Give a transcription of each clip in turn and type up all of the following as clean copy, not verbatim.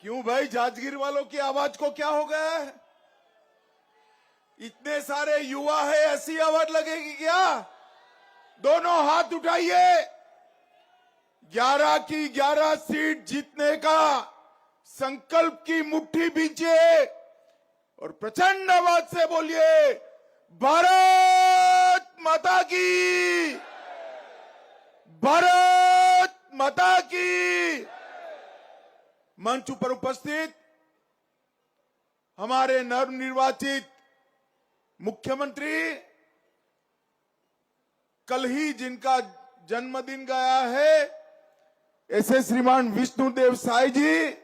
क्यों भाई, जांजगीर वालों की आवाज को क्या हो गया है? इतने सारे युवा है, ऐसी आवाज लगेगी क्या? दोनों हाथ उठाइए। 11 की 11 सीट जीतने का संकल्प की मुट्ठी बींचिए और प्रचंड आवाज से बोलिए, भारत माता की, भारत माता की। मंच पर उपस्थित हमारे नवनिर्वाचित मुख्यमंत्री, कल ही जिनका जन्मदिन गया है, ऐसे श्रीमान विष्णुदेव साई जी,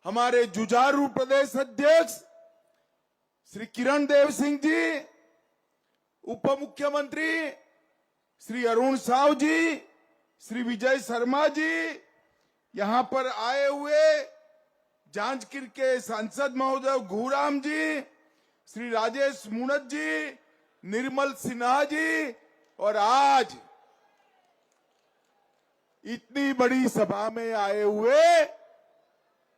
हमारे जुझारू प्रदेश अध्यक्ष श्री किरण देव सिंह जी, उप मुख्यमंत्री श्री अरुण साव जी, श्री विजय शर्मा जी, यहां पर आए हुए जांजगीर के सांसद महोदय घूराम जी, श्री राजेश मुणत जी, निर्मल सिन्हा जी, और आज इतनी बड़ी सभा में आए हुए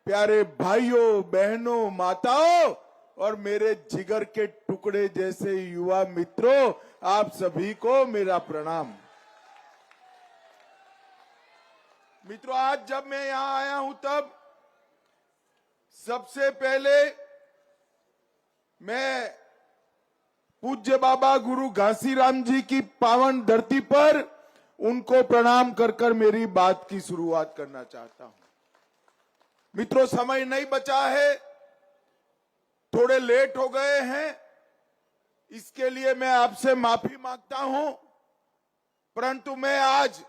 प्यारे भाइयों, बहनों, माताओं और मेरे जिगर के टुकड़े जैसे युवा मित्रों, आप सभी को मेरा प्रणाम। मित्रों, आज जब मैं यहां आया हूं तब सबसे पहले मैं पूज्य बाबा गुरु घासीराम जी की पावन धरती पर उनको प्रणाम कर कर मेरी बात की शुरुआत करना चाहता हूं। मित्रों, समय नहीं बचा है, थोड़े लेट हो गए हैं, इसके लिए मैं आपसे माफी मांगता हूं। परंतु मैं आज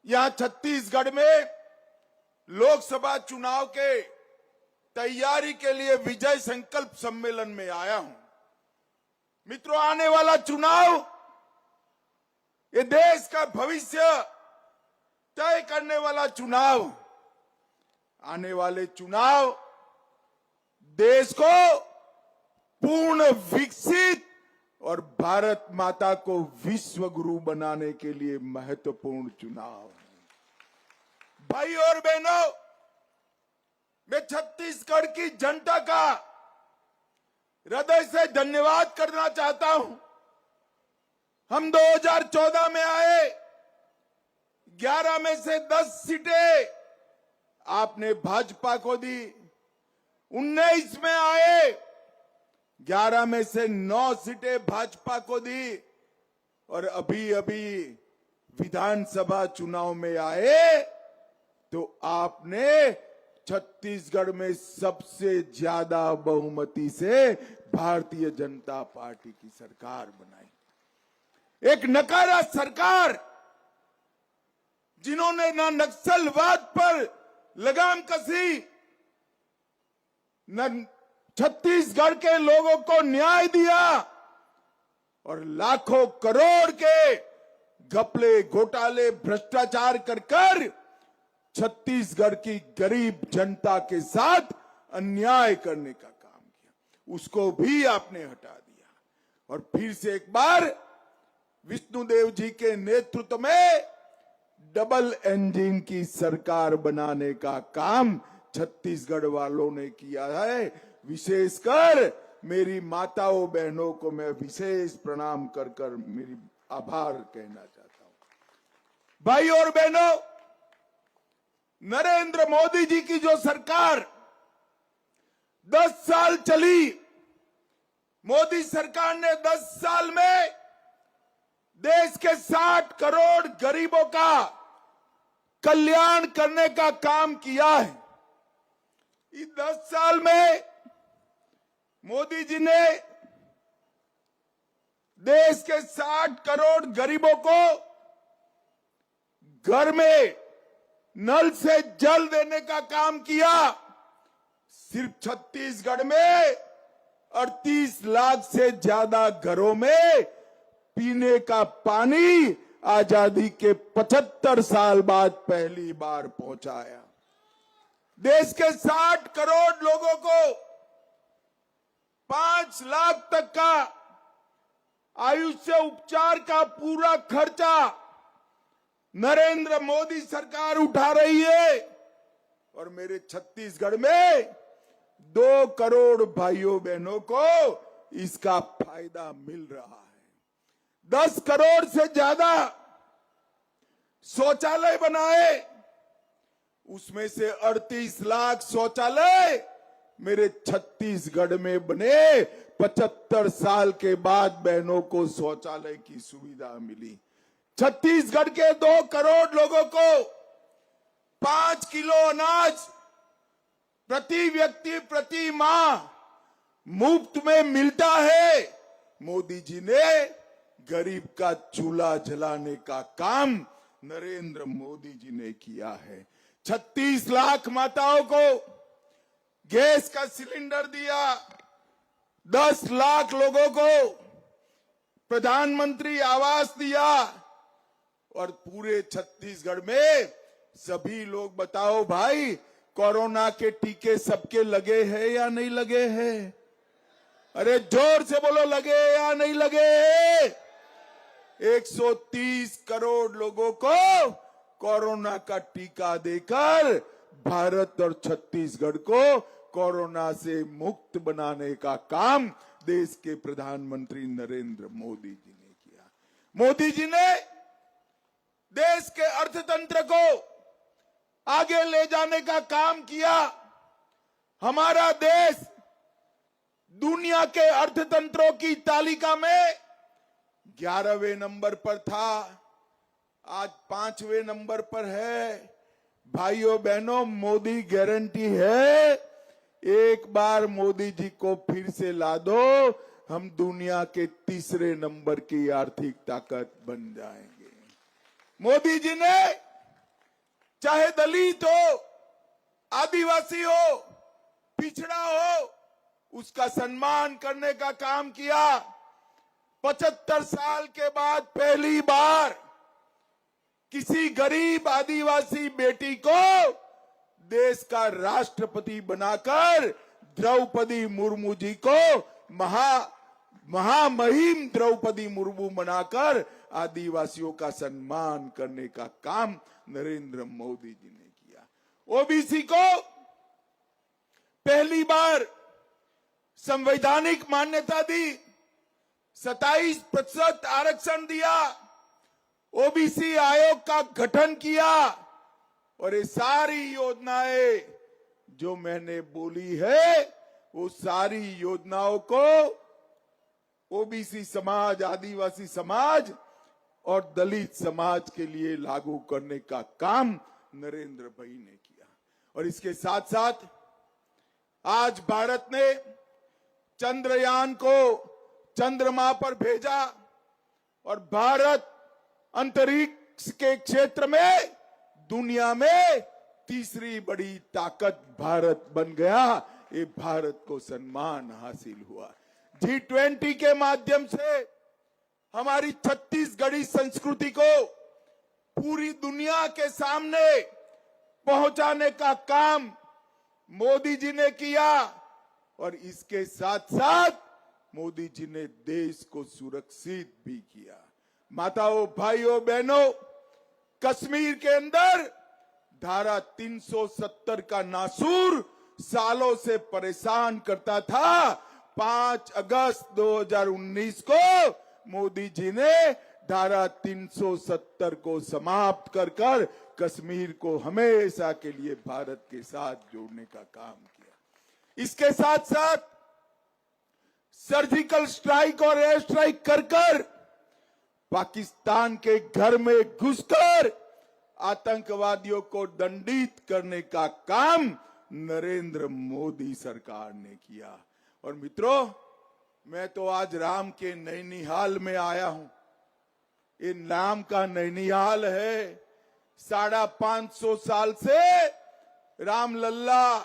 यहां छत्तीसगढ़ में लोकसभा चुनाव के तैयारी के लिए विजय संकल्प सम्मेलन में आया हूं। मित्रों, आने वाला चुनाव ये देश का भविष्य तय करने वाला चुनाव, आने वाले चुनाव देश को पूर्ण विकसित और भारत माता को विश्व गुरु बनाने के लिए महत्वपूर्ण चुनाव है। भाई और बहनों, मैं छत्तीसगढ़ की जनता का हृदय से धन्यवाद करना चाहता हूं। हम 2014 में आए, 11 में से 10 सीटें आपने भाजपा को दी। 19 में आए, 11 में से 9 सीटें भाजपा को दी, और अभी अभी विधानसभा चुनाव में आए तो आपने छत्तीसगढ़ में सबसे ज्यादा बहुमती से भारतीय जनता पार्टी की सरकार बनाई। एक नकारा सरकार, जिन्होंने ना नक्सलवाद पर लगाम कसी, न छत्तीसगढ़ के लोगों को न्याय दिया, और लाखों करोड़ के घपले, घोटाले, भ्रष्टाचार कर कर छत्तीसगढ़ की गरीब जनता के साथ अन्याय करने का काम किया, उसको भी आपने हटा दिया। और फिर से एक बार विष्णुदेव जी के नेतृत्व में डबल इंजन की सरकार बनाने का काम छत्तीसगढ़ वालों ने किया है। विशेषकर मेरी माताओं बहनों को मैं विशेष प्रणाम कर कर मेरी आभार कहना चाहता हूं। भाई और बहनों, नरेंद्र मोदी जी की जो सरकार 10 साल चली, मोदी सरकार ने 10 साल में देश के 60 करोड़ गरीबों का कल्याण करने का काम किया है। इस 10 साल में मोदी जी ने देश के 60 करोड़ गरीबों को घर में नल से जल देने का काम किया। सिर्फ छत्तीसगढ़ में 38 लाख से ज्यादा घरों में पीने का पानी आजादी के 75 साल बाद पहली बार पहुंचाया। देश के 60 करोड़ लोगों को 5 लाख तक का आयुष्य उपचार का पूरा खर्चा नरेंद्र मोदी सरकार उठा रही है। और मेरे छत्तीसगढ़ में 2 करोड़ भाइयों बहनों को इसका फायदा मिल रहा है। 10 करोड़ से ज्यादा शौचालय बनाए, उसमें से 38 लाख शौचालय मेरे छत्तीसगढ़ में बने। 75 साल के बाद बहनों को शौचालय की सुविधा मिली। छत्तीसगढ़ के 2 करोड़ लोगों को 5 किलो अनाज प्रति व्यक्ति प्रति माह मुफ्त में मिलता है। मोदी जी ने गरीब का चूल्हा जलाने का काम नरेंद्र मोदी जी ने किया है। 36 लाख माताओं को गैस का सिलेंडर दिया। 10 लाख लोगों को प्रधानमंत्री आवास दिया। और पूरे छत्तीसगढ़ में सभी लोग बताओ भाई, कोरोना के टीके सबके लगे हैं या नहीं लगे हैं? अरे जोर से बोलो, लगे या नहीं लगे हैं? 130 करोड़ लोगों को कोरोना का टीका देकर भारत और छत्तीसगढ़ को कोरोना से मुक्त बनाने का काम देश के प्रधानमंत्री नरेंद्र मोदी जी ने किया। मोदी जी ने देश के अर्थतंत्र को आगे ले जाने का काम किया। हमारा देश दुनिया के अर्थतंत्रों की तालिका में 11वें नंबर पर था, आज 5वें नंबर पर है। भाइयों बहनों, मोदी गारंटी है, एक बार मोदी जी को फिर से ला दो, हम दुनिया के 3रे नंबर की आर्थिक ताकत बन जाएंगे। मोदी जी ने चाहे दलित हो, आदिवासी हो, पिछड़ा हो, उसका सम्मान करने का काम किया। 75 साल के बाद पहली बार किसी गरीब आदिवासी बेटी को देश का राष्ट्रपति बनाकर द्रौपदी मुर्मू जी को महामहिम द्रौपदी मुर्मू बनाकर आदिवासियों का सम्मान करने का काम नरेंद्र मोदी जी ने किया। ओबीसी को पहली बार संवैधानिक मान्यता दी, 27% आरक्षण दिया, ओबीसी आयोग का गठन किया। और ये सारी योजनाएं जो मैंने बोली है, वो सारी योजनाओं को ओबीसी समाज, आदिवासी समाज और दलित समाज के लिए लागू करने का काम नरेंद्र भाई ने किया। और इसके साथ साथ आज भारत ने चंद्रयान को चंद्रमा पर भेजा और भारत अंतरिक्ष के क्षेत्र में दुनिया में 3री बड़ी ताकत भारत बन गया। ये भारत को सम्मान हासिल हुआ। G20 के माध्यम से हमारी छत्तीसगढ़ी संस्कृति को पूरी दुनिया के सामने पहुंचाने का काम मोदी जी ने किया। और इसके साथ साथ मोदी जी ने देश को सुरक्षित भी किया। माताओं, भाइयों, बहनों, कश्मीर के अंदर धारा 370 का नासूर सालों से परेशान करता था। 5 अगस्त 2019 को मोदी जी ने धारा 370 को समाप्त कर कश्मीर को हमेशा के लिए भारत के साथ जोड़ने का काम किया। इसके साथ साथ सर्जिकल स्ट्राइक और एयर स्ट्राइक कर पाकिस्तान के घर में घुसकर आतंकवादियों को दंडित करने का काम नरेंद्र मोदी सरकार ने किया। और मित्रों, मैं तो आज राम के नैनीहाल में आया हूं। ये नाम का नैनीहाल है। 550 साल से राम लल्ला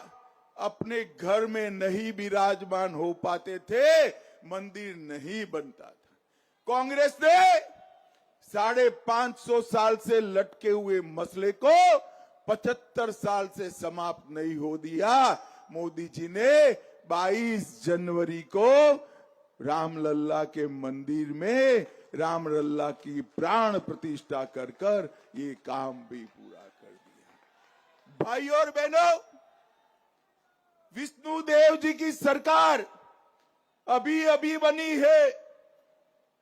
अपने घर में नहीं विराजमान हो पाते थे, मंदिर नहीं बनता था। कांग्रेस ने 550 साल से लटके हुए मसले को 75 साल से समाप्त नहीं हो दिया। मोदी जी ने 22 जनवरी को रामलल्ला के मंदिर में राम लल्ला की प्राण प्रतिष्ठा कर ये काम भी पूरा कर दिया। भाई और बहनों, विष्णुदेव जी की सरकार अभी अभी बनी है।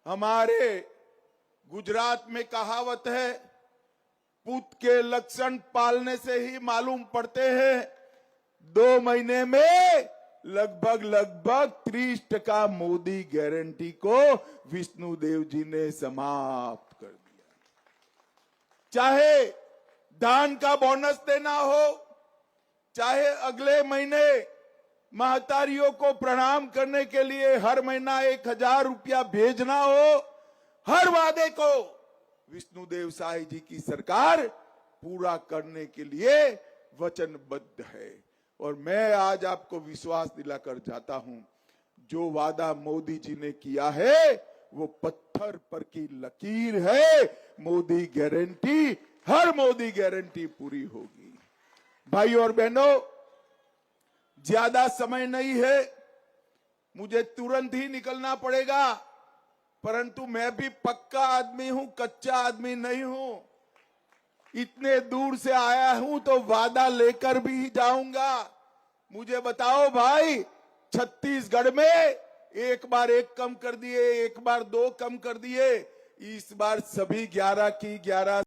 हमारे गुजरात में कहावत है, पुत के लक्षण पालने से ही मालूम पड़ते हैं। 2 महीने में लगभग 30% मोदी गारंटी को विष्णुदेव जी ने समाप्त कर दिया। चाहे धान का बोनस देना हो, चाहे अगले महीने महतारियों को प्रणाम करने के लिए हर महीना 1000 रुपया भेजना हो, हर वादे को विष्णुदेव साई जी की सरकार पूरा करने के लिए वचनबद्ध है। और मैं आज आपको विश्वास दिलाकर जाता हूं, जो वादा मोदी जी ने किया है वो पत्थर पर की लकीर है। मोदी गारंटी, हर मोदी गारंटी पूरी होगी। भाई और बहनों, ज्यादा समय नहीं है, मुझे तुरंत ही निकलना पड़ेगा, परंतु मैं भी पक्का आदमी हूं, कच्चा आदमी नहीं हूं। इतने दूर से आया हूं तो वादा लेकर भी जाऊंगा। मुझे बताओ भाई, छत्तीसगढ़ में एक बार 1 कम कर दिए, एक बार 2 कम कर दिए, इस बार सभी 11 की 11